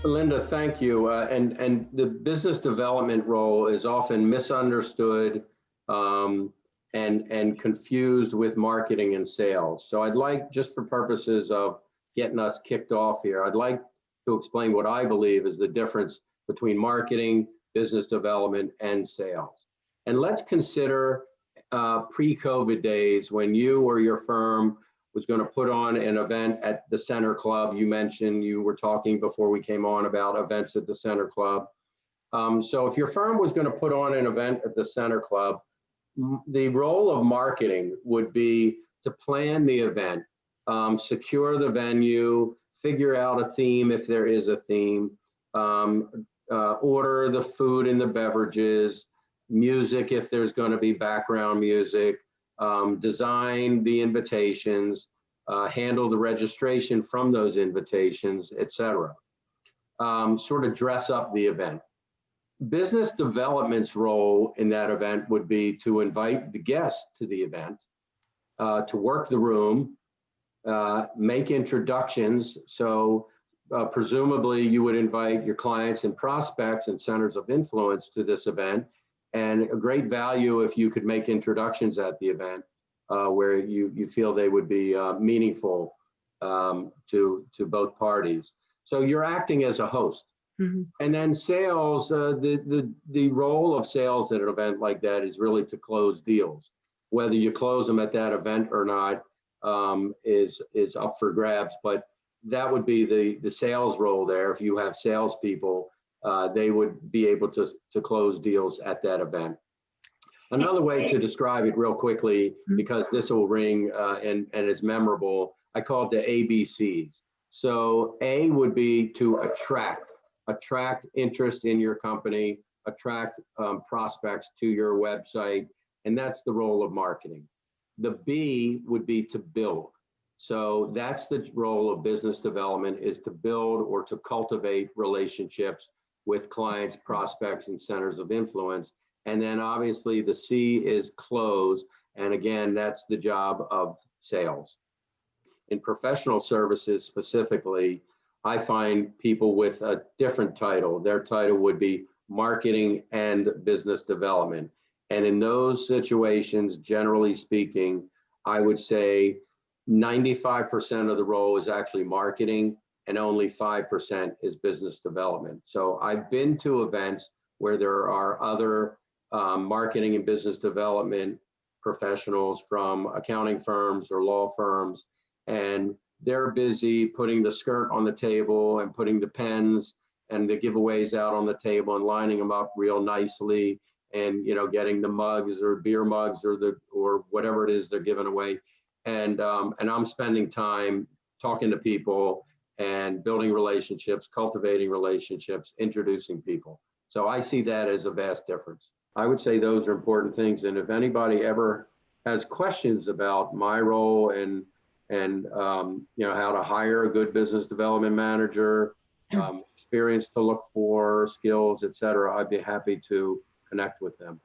Linda, thank you. And the business development role is often misunderstood um, and confused with marketing and sales. So I'd like, just for purposes of getting us kicked off here, I'd like to explain what I believe is the difference between marketing, business development, and sales. And let's consider pre-COVID days when you or your firm was going to put on an event at the Center Club. You mentioned, you were talking before we came on about events at the Center Club. So if your firm was going to put on an event at the Center Club, the role of marketing would be to plan the event, secure the venue, figure out a theme if there is a theme, order the food and the beverages, music if there's going to be background music, design the invitations, handle the registration from those invitations, etc. Sort of dress up the event. Business development's role in that event would be to invite the guests to the event, to work the room, make introductions. So presumably you would invite your clients and prospects and centers of influence to this event, and a great value if you could make introductions at the event where you feel they would be meaningful to both parties. So you're acting as a host. Mm-hmm. And then sales, the role of sales at an event like that is really to close deals. Whether you close them at that event or not is up for grabs, but that would be the sales role there. If you have salespeople, they would be able to close deals at that event. Another way to describe it real quickly, because this will ring and is memorable, I call it the ABCs. So A would be to attract interest in your company, attract prospects to your website, and that's the role of marketing. The B would be to build. So that's the role of business development, is to build or to cultivate relationships with clients, prospects, and centers of influence. And then obviously the C is close. And again, that's the job of sales. In professional services specifically, I find people with a different title. Their title would be marketing and business development. And in those situations, generally speaking, I would say 95% of the role is actually marketing and only 5% is business development. So I've been to events where there are other marketing and business development professionals from accounting firms or law firms, and they're busy putting the skirt on the table and putting the pens and the giveaways out on the table and lining them up real nicely, and getting the mugs or beer mugs or whatever it is they're giving away, and I'm spending time talking to people and building relationships, cultivating relationships, introducing people. So I see that as a vast difference. I would say those are important things. And if anybody ever has questions about my role and how to hire a good business development manager, experience to look for, skills, et cetera, I'd be happy to connect with them.